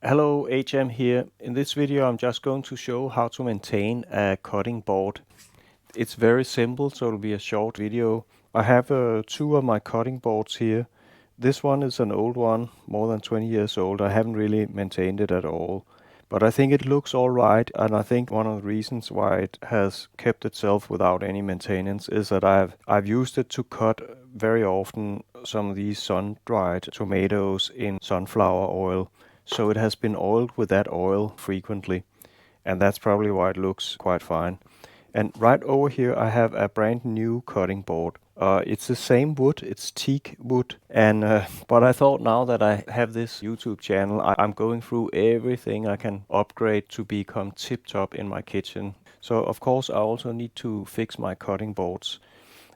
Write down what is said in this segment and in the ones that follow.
Hello, HM here. In this video I'm just going to show how to maintain a cutting board. It's very simple, so it'll be a short video. I have two of my cutting boards here. This one is an old one, more than 20 years old. I haven't really maintained it at all. But I think it looks alright, and I think one of the reasons why it has kept itself without any maintenance is that I've used it to cut very often some of these sun-dried tomatoes in sunflower oil. So it has been oiled with that oil frequently, and that's probably why it looks quite fine. And right over here I have a brand new cutting board. It's the same wood, it's teak wood, and but I thought now that I have this YouTube channel, I'm going through everything I can upgrade to become tip-top in my kitchen. So of course I also need to fix my cutting boards.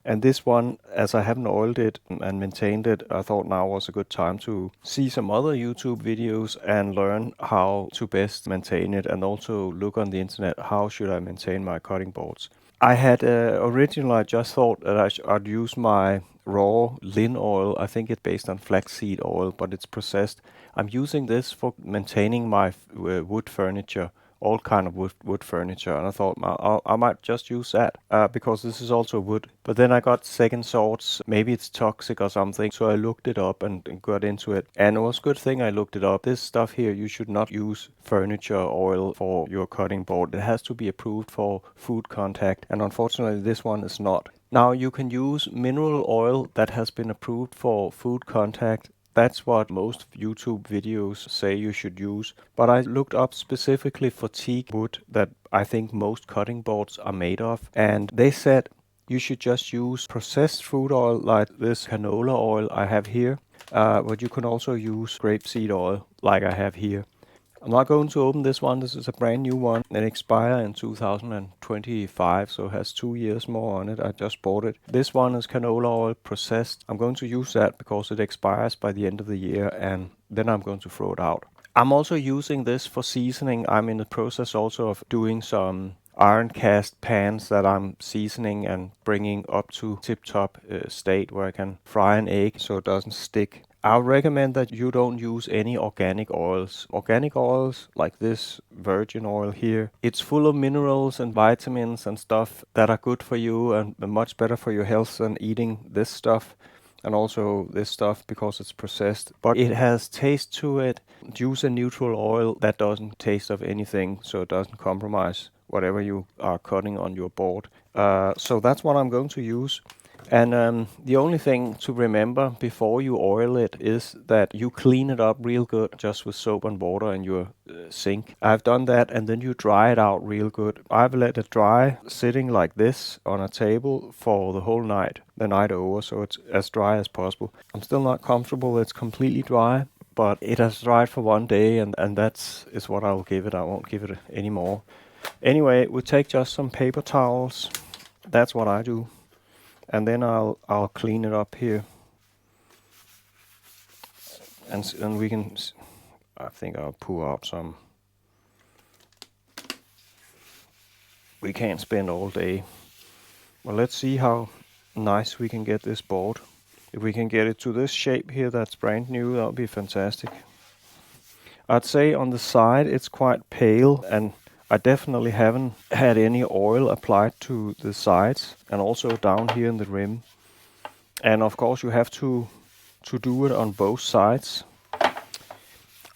And this one, as I haven't oiled it and maintained it, I thought now was a good time to see some other YouTube videos and learn how to best maintain it, and also look on the internet, how should I maintain my cutting boards. I had originally I just thought that I'd use my raw lin oil. I think it's based on flaxseed oil, but it's processed. I'm using this for maintaining my wood furniture, all kind of wood furniture, and I thought I might just use that because this is also wood. But then I got second thoughts, maybe it's toxic or something, so I looked it up and got into it, and it was a good thing I looked it up. This stuff here, you should not use furniture oil for your cutting board. It has to be approved for food contact, and unfortunately this one is not. Now you can use mineral oil that has been approved for food contact. That's what most YouTube videos say you should use. But I looked up specifically for teak wood that I think most cutting boards are made of, and they said you should just use processed fruit oil like this canola oil I have here, but you can also use grapeseed oil like I have here. I'm not going to open this one. This is a brand new one. It expires in 2025, so it has 2 years more on it. I just bought it. This one is canola oil processed. I'm going to use that because it expires by the end of the year, and then I'm going to throw it out. I'm also using this for seasoning. I'm in the process also of doing some iron cast pans that I'm seasoning and bringing up to tip-top state where I can fry an egg so it doesn't stick. I would recommend that you don't use any organic oils. Organic oils like this virgin oil here, it's full of minerals and vitamins and stuff that are good for you and much better for your health than eating this stuff. And also this stuff because it's processed, but it has taste to it. Use a neutral oil that doesn't taste of anything, so it doesn't compromise whatever you are cutting on your board. So that's what I'm going to use. And the only thing to remember before you oil it is that you clean it up real good just with soap and water in your sink. I've done that, and then you dry it out real good. I've let it dry sitting like this on a table for the whole night, the night over, so it's as dry as possible. I'm still not comfortable it's completely dry, but it has dried for 1 day, and that's is what I'll give it. I won't give it any more. Anyway, we take just some paper towels. That's what I do. And then I'll clean it up here, and we can. I think I'll pour out some. We can't spend all day. Well, let's see how nice we can get this board. If we can get it to this shape here, that's brand new. That would be fantastic. I'd say on the side it's quite pale, and I definitely haven't had any oil applied to the sides, and also down here in the rim. And of course you have to do it on both sides.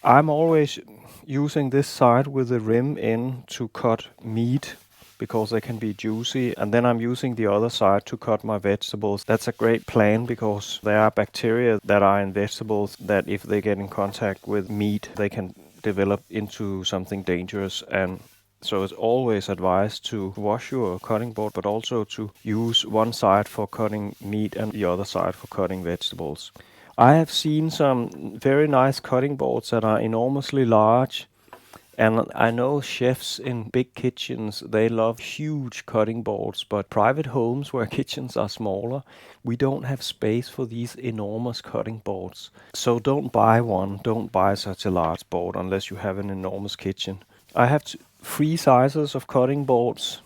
I'm always using this side with the rim in to cut meat because they can be juicy, and then I'm using the other side to cut my vegetables. That's a great plan because there are bacteria that are in vegetables that if they get in contact with meat, they can develop into something dangerous. And so it's always advised to wash your cutting board, but also to use one side for cutting meat and the other side for cutting vegetables. I have seen some very nice cutting boards that are enormously large, and I know chefs in big kitchens, they love huge cutting boards, but private homes where kitchens are smaller, we don't have space for these enormous cutting boards. So don't buy one, don't buy such a large board unless you have an enormous kitchen. I have 3 sizes of cutting boards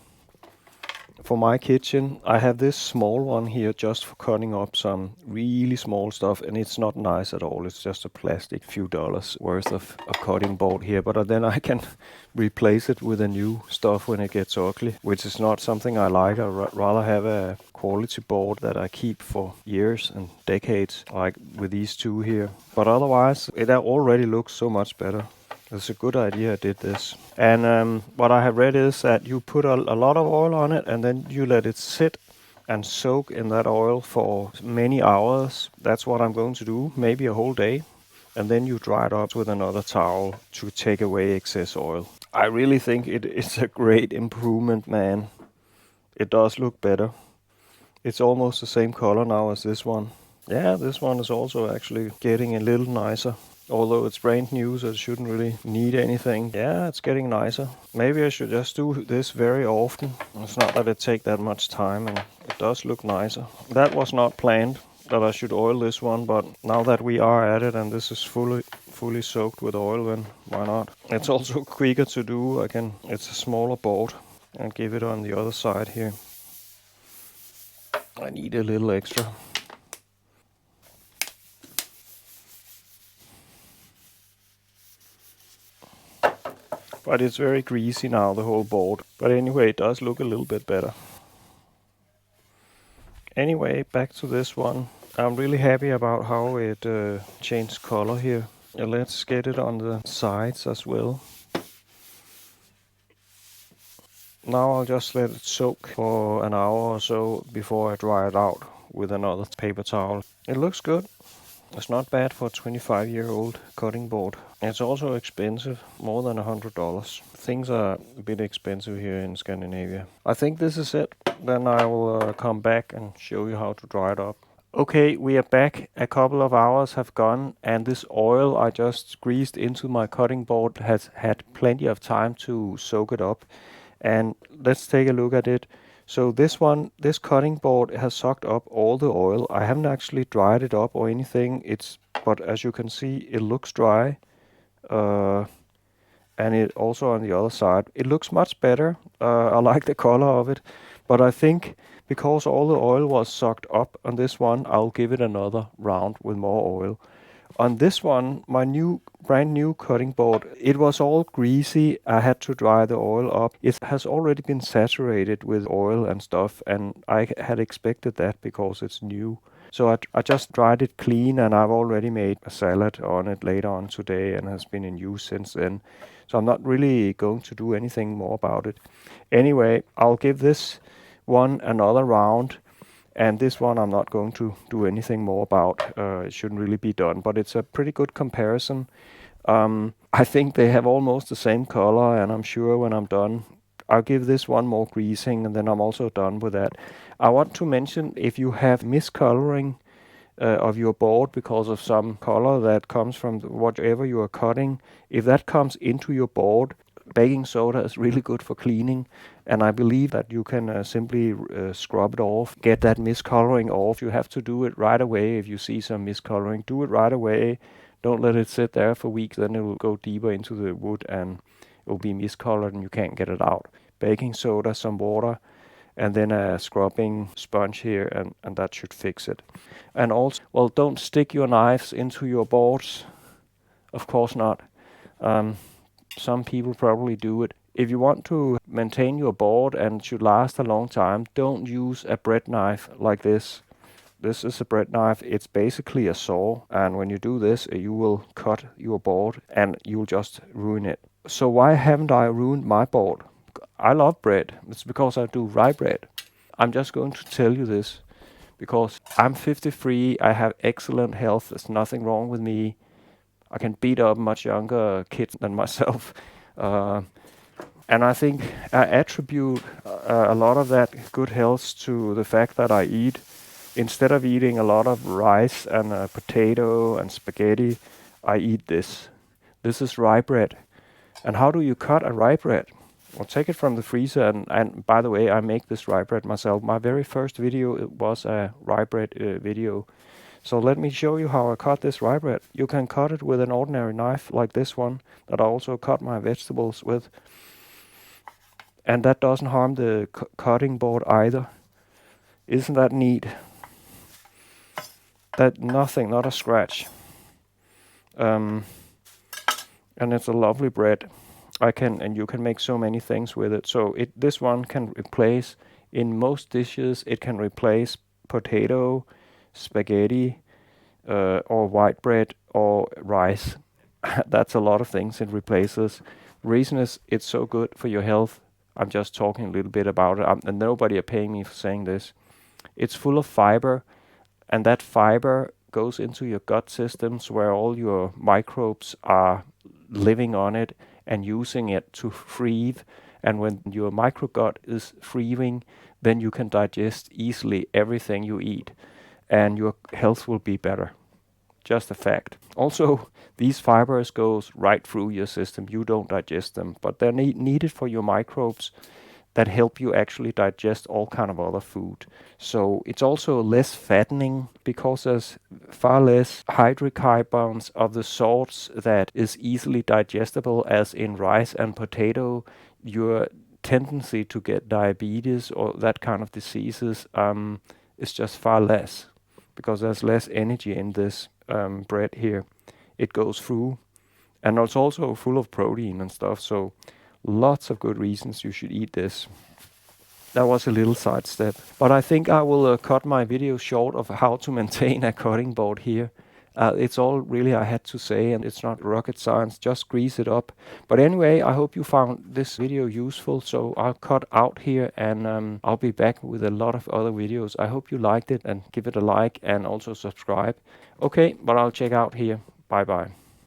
For my kitchen, I have this small one here just for cutting up some really small stuff, and it's not nice at all. It's just a plastic few dollars worth of a cutting board here, but then I can replace it with a new stuff when it gets ugly, which is not something I like. I'd rather have a quality board that I keep for years and decades, like with these two here. But otherwise, it already looks so much better. It's a good idea I did this. And what I have read is that you put a lot of oil on it and then you let it sit and soak in that oil for many hours. That's what I'm going to do, maybe a whole day. And then you dry it up with another towel to take away excess oil. I really think it's a great improvement, man. It does look better. It's almost the same color now as this one. Yeah, this one is also actually getting a little nicer. Although it's brand new, so it shouldn't really need anything. Yeah, it's getting nicer. Maybe I should just do this very often. It's not that it takes that much time, and it does look nicer. That was not planned, that I should oil this one, but now that we are at it and this is fully soaked with oil, then why not? It's also quicker to do. It's a smaller board, and give it on the other side here. I need a little extra. But it's very greasy now, the whole board. But anyway, it does look a little bit better. Anyway, back to this one. I'm really happy about how it changed color here. Let's get it on the sides as well. Now I'll just let it soak for an hour or so before I dry it out with another paper towel. It looks good. It's not bad for a 25-year-old cutting board. It's also expensive, more than $100. Things are a bit expensive here in Scandinavia. I think this is it. Then I will come back and show you how to dry it up. Okay, we are back. A couple of hours have gone, and this oil I just greased into my cutting board has had plenty of time to soak it up. And let's take a look at it. So this cutting board has sucked up all the oil. I haven't actually dried it up or anything. But as you can see, it looks dry. And it also on the other side, it looks much better. I like the color of it. But I think because all the oil was sucked up on this one, I'll give it another round with more oil. On this one, my brand new cutting board, it was all greasy. I had to dry the oil up. It has already been saturated with oil and stuff, and I had expected that because it's new. So I just dried it clean, and I've already made a salad on it later on today and has been in use since then. So I'm not really going to do anything more about it. Anyway, I'll give this one another round. And this one I'm not going to do anything more about. It shouldn't really be done, but it's a pretty good comparison. I think they have almost the same color, and I'm sure when I'm done, I'll give this one more greasing, and then I'm also done with that. I want to mention, if you have miscoloring of your board because of some color that comes from whatever you are cutting, if that comes into your board, baking soda is really good for cleaning, and I believe that you can simply scrub it off, get that miscoloring off. You have to do it right away. If you see some miscoloring, do it right away. Don't let it sit there for weeks, then it will go deeper into the wood and it will be miscolored and you can't get it out. Baking soda, some water, and then a scrubbing sponge here, and that should fix it. And also, well, don't stick your knives into your boards. Of course not. Some people probably do it. If you want to maintain your board and it should last a long time, don't use a bread knife like this. This is a bread knife. It's basically a saw, and when you do this, you will cut your board and you'll just ruin it. So why haven't I ruined my board? I love bread. It's because I do rye bread. I'm just going to tell you this because I'm 53. I have excellent health. There's nothing wrong with me. I can beat up much younger kids than myself. And I think I attribute a lot of that good health to the fact that I eat, instead of eating a lot of rice and potato and spaghetti, I eat this. This is rye bread. And how do you cut a rye bread? Well, take it from the freezer. And by the way, I make this rye bread myself. My very first video was a rye bread video. So let me show you how I cut this rye bread. You can cut it with an ordinary knife like this one that I also cut my vegetables with. And that doesn't harm the cutting board either. Isn't that neat? That nothing, not a scratch. And it's a lovely bread. And you can make so many things with it. So this one can replace, in most dishes, it can replace potato, spaghetti, or white bread or rice. That's a lot of things it replaces. The reason is it's so good for your health. I'm just talking a little bit about it. And nobody are paying me for saying this. It's full of fiber, and that fiber goes into your gut systems where all your microbes are living on it and using it to thrive. And when your microgut is thriving, then you can digest easily everything you eat, and your health will be better. Just a fact. Also, these fibers goes right through your system. You don't digest them, but they're needed for your microbes that help you actually digest all kind of other food. So it's also less fattening because there's far less hydrocarbons of the sorts that is easily digestible, as in rice and potato. Your tendency to get diabetes or that kind of diseases is just far less because there's less energy in this bread here. It goes through, and it's also full of protein and stuff. So lots of good reasons you should eat this. That was a little sidestep. But I think I will cut my video short of how to maintain a cutting board here. It's all really I had to say, and it's not rocket science, just grease it up. But anyway, I hope you found this video useful, so I'll cut out here, and I'll be back with a lot of other videos. I hope you liked it, and give it a like and also subscribe. Okay, but I'll check out here. Bye bye.